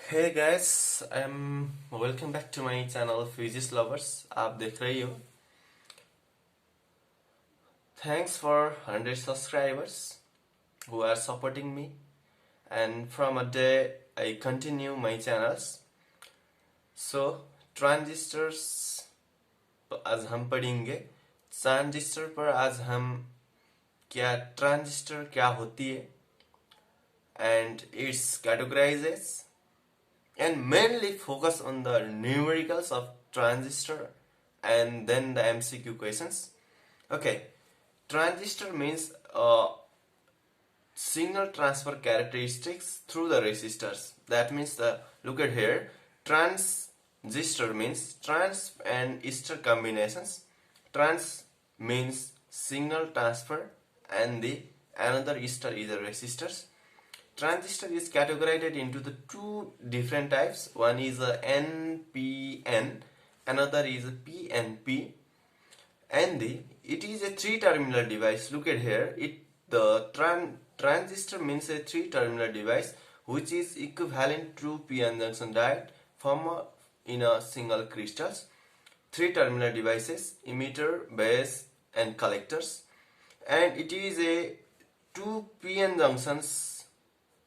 Hey guys, I'm welcome back to my channel Physics Lovers. आप देख रही हो. Thanks for 100 subscribers who are supporting me, and from a day I continue my channels. So transistors आज हम पढ़ेंगे. Transistor पर आज हम क्या ट्रांजिस्टर क्या होती है and its categorizes and mainly focus on the numericals of transistor and then the MCQ questions. Okay, transistor means signal transfer characteristics through the resistors. That means look at here, transistor means trans and ester combinations. Trans means signal transfer and the another ester is the resistors. Transistor is categorized into the two different types. One is a NPN, another is a PNP, and it is a three-terminal device. Look at here. The transistor means a three-terminal device which is equivalent to p-n junction diode formed in a single crystals. Three-terminal devices: emitter, base, and collectors, and it is a two p-n junctions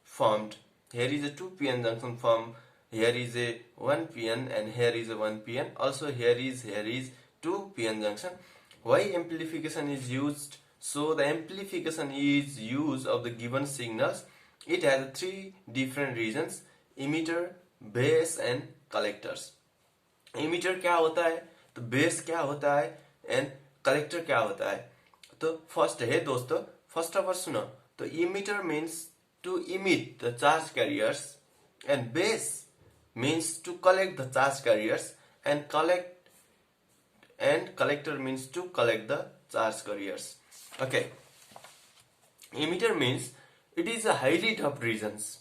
formed. Here is a 2 p-n junction formed. Here is a 1 p-n and here is a 1 p-n. Also here is 2 p-n junction. Why amplification is used? So the amplification is use of the given signals. It has three different regions: emitter, base and collectors. emitter क्या होता है, तो base क्या होता है and collector क्या होता है. तो फर्स्ट है दोस्तों, फर्स्ट ऑफ ऑल सुनो. तो emitter means to emit the charge carriers and base means to collect the charge carriers and collector means to collect the charge carriers. Okay, emitter means it is a highly doped regions.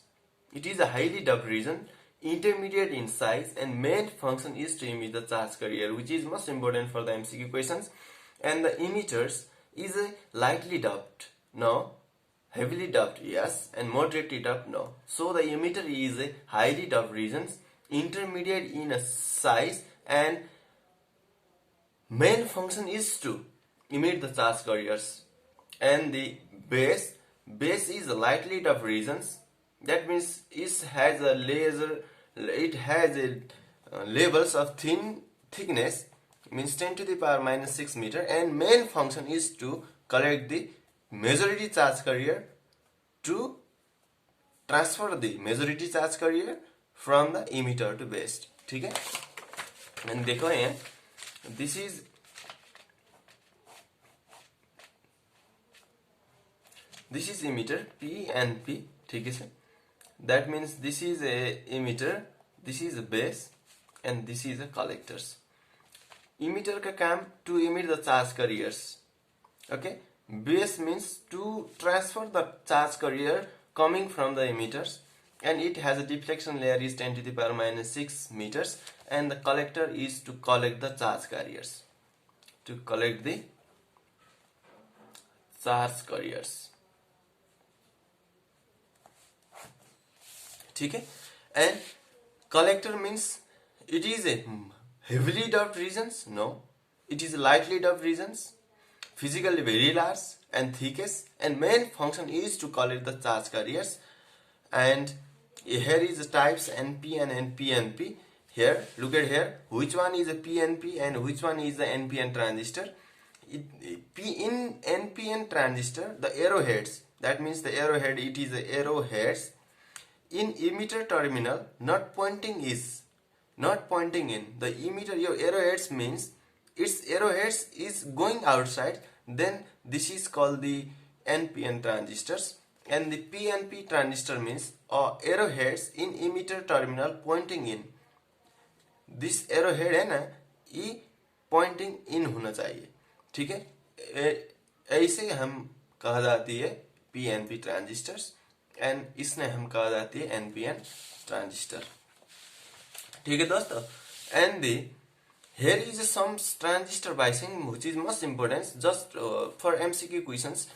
It is a highly doped region, intermediate in size, and main function is to emit the charge carrier, which is most important for the MCQ questions. And the emitters is a lightly doped, no, heavily doped, yes, and moderately doped, no. So the emitter is a highly doped regions, intermediate in a size, and main function is to emit the charge carriers. And the base is a lightly doped regions. That means it has a levels of thickness, means 10 to the power minus 6 meter, and main function is to collect the majority charge carrier to transfer the majority charge carrier from the emitter to base. ठीक है, and देखो यहाँ this is emitter P and P. ठीक है sir. That means this is a emitter, this is a base, and this is a collectors. Emitter का काम to emit the charge carriers. Okay, base means to transfer the charge carrier coming from the emitters, and it has a deflection layer is 10 to the power minus 6 meters, and the collector is to collect the charge carriers. To collect the charge carriers. ठीक है, and collector means it is a heavily doped regions, no, it is lightly doped regions, physically very large and thickest, and main function is to collect the charge carriers. And here is the types NPN and PNP. Here, look at here, which one is a PNP and which one is the NPN transistor. In NPN transistor, the arrowheads, that means the arrowhead, it is the arrowheads in emitter terminal not pointing in. The emitter, your arrowheads means its arrowheads is going outside, then this is called the NPN transistors. And the PNP transistor means arrowheads in emitter terminal pointing in. This arrowhead है ना, ये pointing in होना चाहिए. ठीक है, ऐसे हम कहा जाती है PNP transistors, and इसने हम कहा जाती है NPN transistor. ठीक है दोस्तों, and here is some transistor biasing which is most important just for MCQ questions.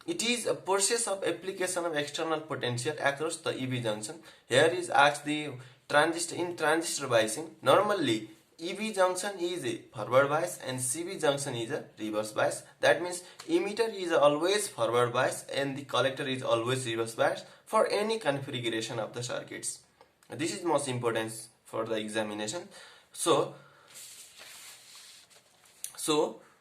It is a process of application of external potential across the EV junction. Here is asked the transistor biasing, normally EB junction is a forward bias and CB junction is a reverse bias. That means emitter is always forward bias and the collector is always reverse bias for any configuration of the circuits. This is most important for the examination. So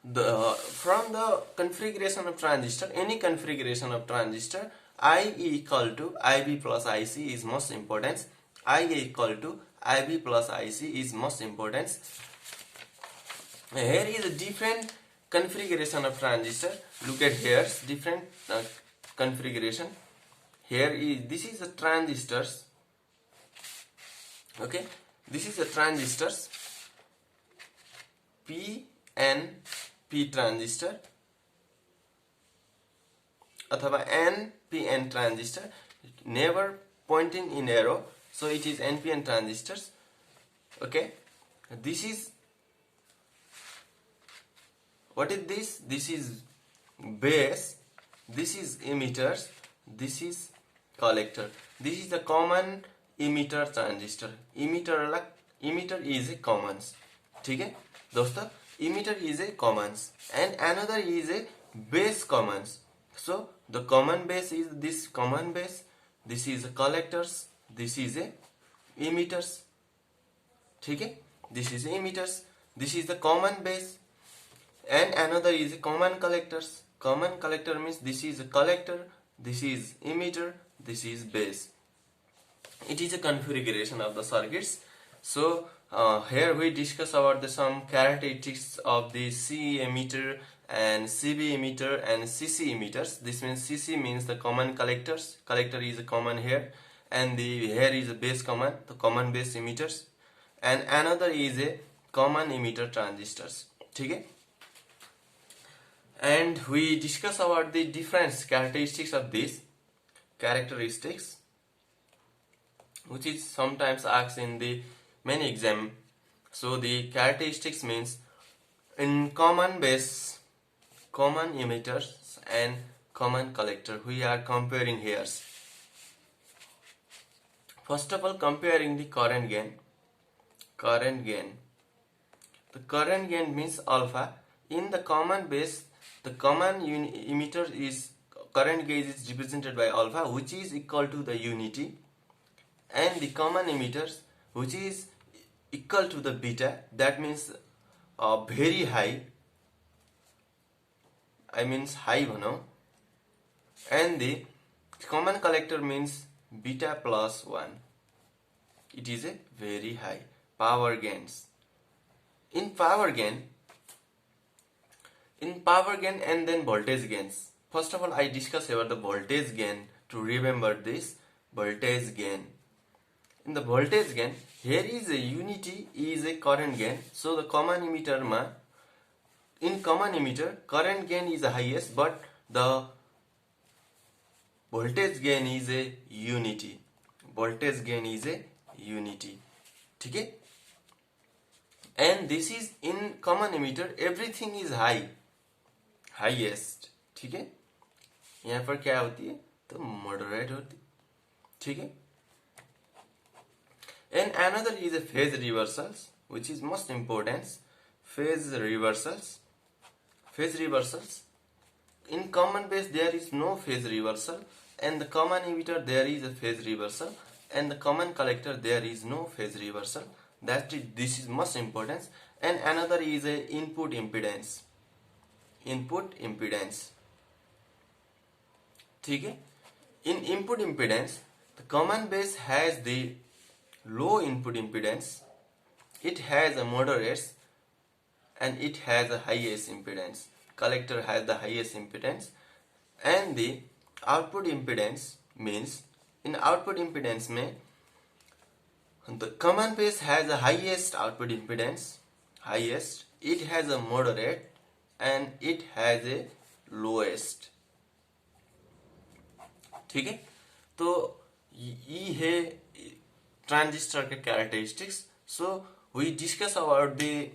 from the configuration of transistor, any configuration of transistor, I equal to IB plus IC is most important. I equal to IB plus IC is most important. Here is a different configuration of transistor. Look at here, different configuration. Here is, this is the transistors. Okay, this is the transistors PNP transistor अथवा NPN transistor, never pointing in arrow, so it is NPN transistors. Okay, this is, what is this? This is base, this is emitters, this is collector. This is the common emitter transistor. Emitter is a commons. ठीक है दोस्तों, emitter is a commons and another is a base commons. So the common base is this common base, this is collectors, this is a emitters. ठीक है, this is emitters, this is the common base and another is a common collectors. Common collector means this is a collector, this is emitter, this is base. It is a configuration of the circuits. So here we discuss about some characteristics of the CE emitter and CB emitter and CC emitters. This means CC means the common collectors. Collector is a common here, and the here is a base common, the common base emitters, and another is a common emitter transistors. Okay. And we discuss about the different characteristics of these characteristics, which is sometimes asked in the many exam. So the characteristics means in common base, common emitters and common collector, we are comparing here. First of all, comparing the current gain. The current gain means alpha. In the common base, the common emitter is current gauge is represented by alpha, which is equal to the unity, and the common emitters, which is equal to the beta. That means very high. I means high one. And the common collector means beta plus 1. It is a very high power gains. In power gain and then voltage gains. First of all, I discuss about the voltage gain to remember this voltage gain. In the voltage gain, here is a unity is a current gain. So the common emitter in common emitter, current gain is the highest, but the voltage gain is a unity. Voltage gain is a unity. Okay? And this is in common emitter, everything is high, highest. ठीक है, यहाँ पर क्या होती है तो moderate होती, ठीक है. And another is a phase reversals, which is most important. Phase reversals. In common base there is no phase reversal, and the common emitter there is a phase reversal, and the common collector there is no phase reversal. This is most important. And another is a input impedance. ठीक है. In input impedance, the common base has the low input impedance, it has a moderate, and it has a highest impedance. Collector has the highest impedance. And the output impedance means in output impedance mein the common base has the highest output impedance, it has a moderate, and it has a lowest. ठीक है, तो ये है transistor के characteristics. So we discuss about the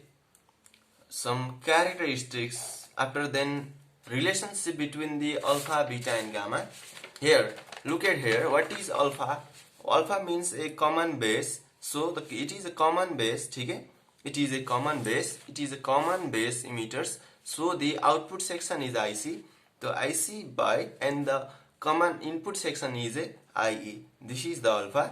some characteristics, after then relationship between the alpha, beta and gamma. Here, look at here, what is alpha? Alpha means a common base, So it is a common base, ठीक है, it is a common base emitters. So the output section is IC, the IC by, and the common input section is a IE. This is the alpha,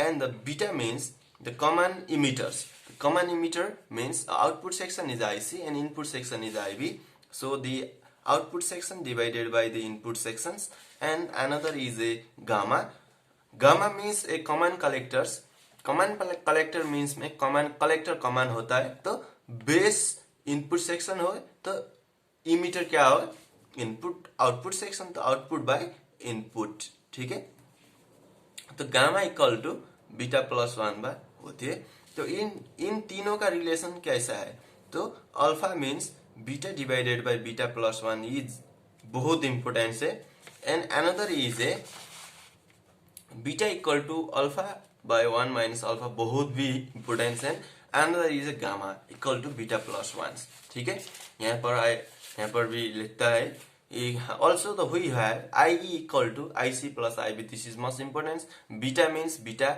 and the beta means the common emitters. The common emitter means output section is IC and input section is IB. So the output section divided by the input sections, and another is a gamma. Gamma means a common collectors. Common collector means में common collector common होता है, तो base input section हो तो emitter क्या हो, input output section, तो output by input, ठीक है। तो gamma equal to beta plus 1 by होती है। तो इन तीनों का रिलेशन कैसा है, तो alpha means beta divided by beta plus 1 is बहुत इंपोर्टेंट है, and another is a beta equal to alpha by 1 minus alpha बहुत भी इंपोर्टेंस है, another is a gamma equal to beta plus 1, ठीक है। यहाँ पर भी लिखता है also the we have IE equal to IC plus IB, this is most important. Beta means beta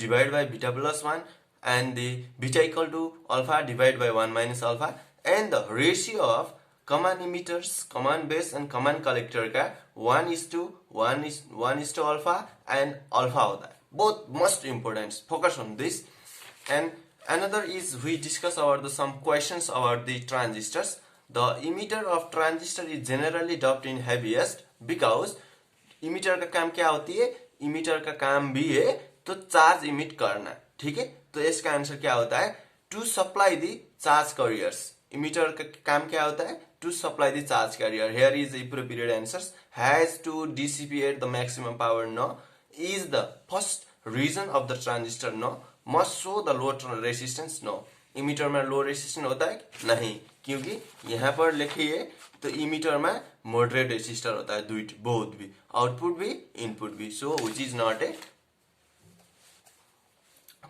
divided by beta plus 1, and the beta equal to alpha divided by 1 minus alpha, and the ratio of common emitters, common base and common collector का 1:1 alpha and alpha होता है, both most important. Focus on this. And another is we discuss about some questions about the transistors. The emitter of transistor is generally dropped in heaviest because emitter का काम क्या होती है, emitter का काम भी है तो चार्ज इमिट करना, ठीक है। तो इसका आंसर क्या होता है, to supply the charge carriers. emitter का काम क्या होता है, to supply the charge carrier. Here is the appropriate answers. Has to dissipate the maximum power, no. Is the first reason of the transistor, no. Must show the low resistance, no. emitter में low resistance होता है नहीं, क्योंकि यहाँ पर लिखिए तो emitter में moderate resistor होता है, both भी, output भी input भी, so which is not a.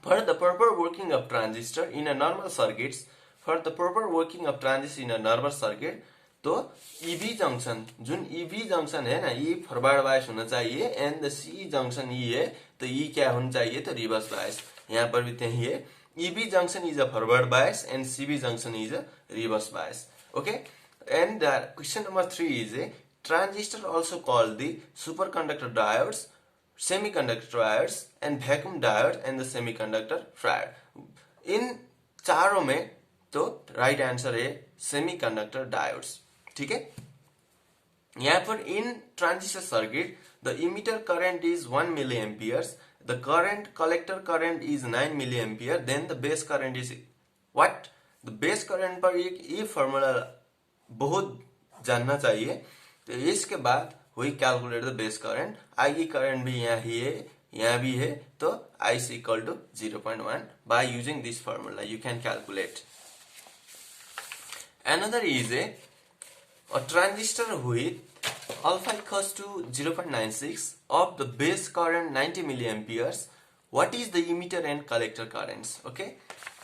For the proper working of transistor in a normal circuits, for the proper working of transistor in a normal circuit, तो EB junction, जुन EB junction है ना, ये forward bias होना चाहिए, and the C junction ये है तो ये क्या होना चाहिए, तो रिवर्स बायस। यहाँ पर भी यही है, EB junction is a forward bias and CB junction is a reverse bias. Okay, and question number 3 is a transistor also called the superconductor diodes, semiconductor diodes and vacuum diode and the semiconductor triode. इन चारों में तो right answer है semiconductor diodes, ठीक है। यहाँ पर इन transistor circuit the emitter current is 1 milli amperes, the current collector current is 9 milli ampere, then the base current is what, the base current पर एक ये फॉर्मूला बहुत जानना चाहिए। तो इसके बाद we calculate the base current, I current भी यहाँ ही है, यहाँ भी है, तो IC equal to 0.1 by using this formula you can calculate. Another is a transistor with alpha equals to 0.96 of the base current 90 milliamperes. What is the emitter and collector currents? Okay,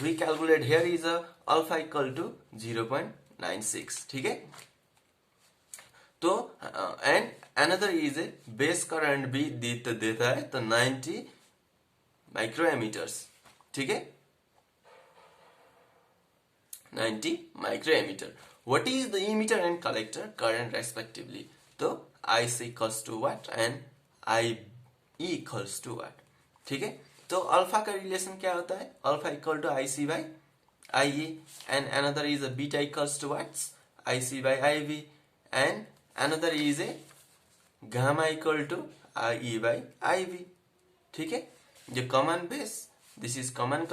we calculate. Here is a alpha equal to 0.96, ठीक है। तो and another is a base current भी देता है तो 90 microammeters, ठीक है, 90 microammeter. What is the emitter and collector current respectively? तो IC equals to what and IE equals to what, ठीक है। तो अल्फा का रिलेशन क्या होता है, alpha equal to IC by IE, and another is a beta equals to what, IC by IB, and another is a gamma equal to IE by IB, ठीक है। ये common base, this is common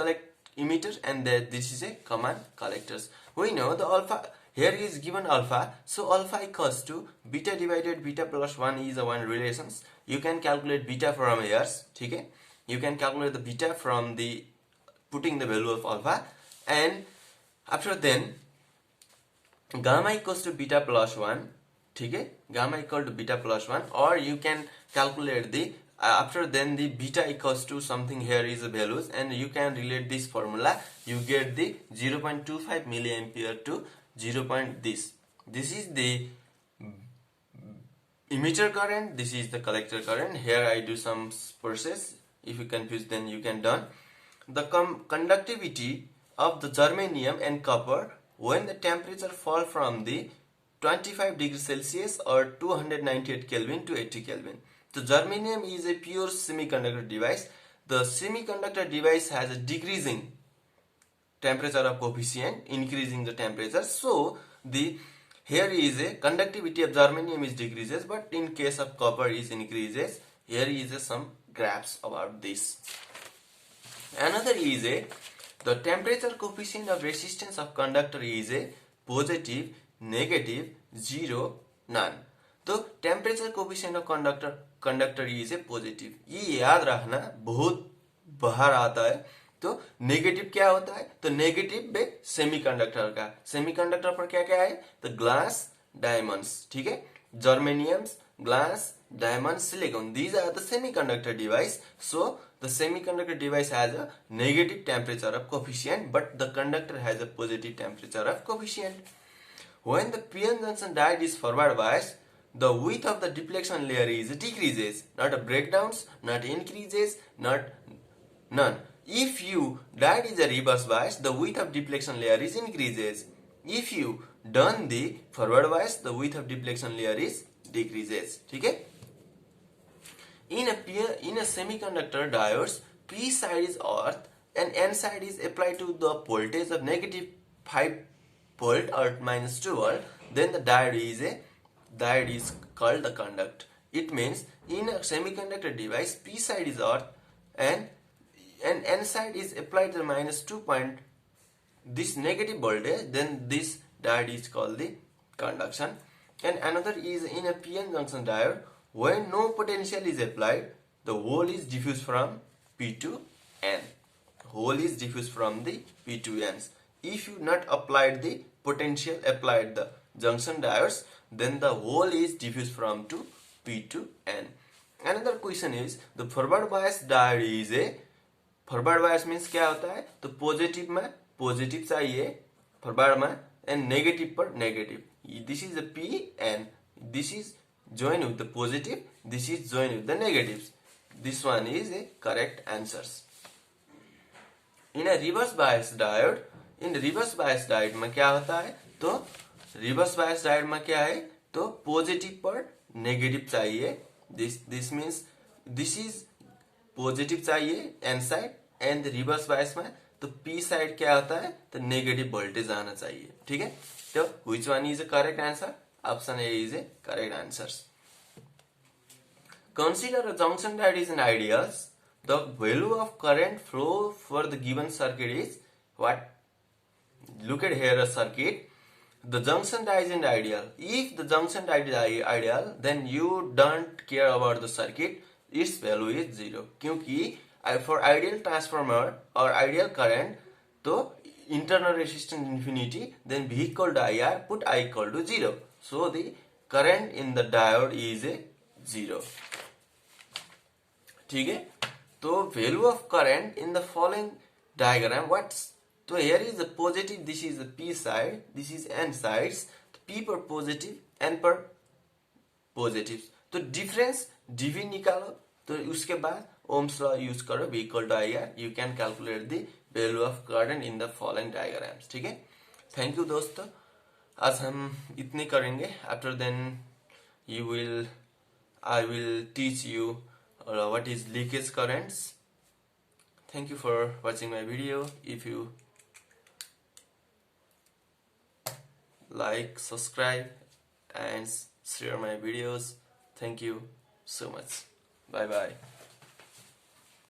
emitter, and this is a common collectors. We know the alpha here is given alpha, so alpha equals to beta divided beta plus 1 is a one relations. You can calculate beta from here, ठीक है, you can calculate the beta from the putting the value of alpha, and after then gamma equals to beta plus 1, ठीक है, gamma equal to beta plus 1, or you can calculate the after then the beta equals to something, here is the values, and you can relate this formula, you get the 0.25 milliampere to 0. This is the emitter current, this is the collector current. Here I do some process, if you confuse then you can done. the conductivity of the germanium and copper when the temperature fall from the 25 degrees Celsius or 298 Kelvin to 80 Kelvin. So germanium is a pure semiconductor device. The semiconductor device has a decreasing temperature of coefficient, increasing the temperature. So the here is a conductivity of germanium is decreases, but in case of copper is increases. Here is some graphs about this. Another is the temperature coefficient of resistance of conductor is a positive, negative, 0, none. तो temperature coefficient of conductor is a positive, ये याद रखना, बहुत बाहर आता है। तो negative क्या होता है? तो नेगेटिव बे सेमीकंडक्टर का, सेमीकंडक्टर पर क्या क्या है? तो ग्लास, डायमंड्स, ठीक है, जर्मेनियम्स, glass, diamond, silicon. These are the semiconductor device. So the semiconductor device has a negative temperature of coefficient, but the conductor has a positive temperature of coefficient. When the p-n junction diode is forward biased, the width of the deflection layer is decreases, not a breakdowns, not increases, not none. If you diode is a reverse bias, the width of deflection layer is increases. If you done the forward bias, the width of deflection layer is decreases. ठीक है? In a semiconductor diodes, P side is earth and N side is applied to the voltage of negative 5 volt or minus 2 volt. Then the diode is called the conduct. It means in a semiconductor device, P side is earth and N side is applied to the minus 2 point this negative voltage. Then this diode is called the conduction. And another is in a p-n junction diode, when no potential is applied, the hole is diffused from P to N. Hole is diffused from the P to N's. If you not applied the potential, applied the junction diodes, then the hole is diffused from to P to N. Another question is the forward bias diode is a forward bias means क्या होता है? तो positive में positive चाहिए forward में and negative पर negative. This is a P and this is joined with the positive, this is joined with the negatives. This one is a correct answers. In a reverse bias diode, in reverse bias diode में क्या होता है? तो reverse bias diode में क्या है? तो positive पर negative चाहिए. This means this is positive चाहिए N side and reverse bias में तो P साइड क्या होता है? तो नेगेटिव वोल्टेज आना चाहिए, ठीक है? तो which one is a correct answer? Option A is a correct answer. Consider a junction diode is an ideal. The value of current flow for the given circuit is what? Look at here a circuit. The junction diode is an ideal. If the junction diode is ideal, then you don't care about the circuit. Its value is 0. क्योंकि for ideal transformer or ideal current, तो internal resistance infinity, then V equal to IR, put I equal to 0. So the current in the diode is a 0. ठीक है? तो value of current in the following diagram, what's? So here is the positive, this is the P side, this is N sides, P per positive, N per positives. तो difference dV निकालो, तो उसके बाद Ohm's law use करो, V equal to IR, you can calculate the value of current in the following diagrams. ठीक है? Thank you दोस्तों, आज हम इतने करेंगे. After then I will teach you what is leakage currents. Thank you for watching my video. If you like, subscribe and share my videos. Thank you so much. Bye bye.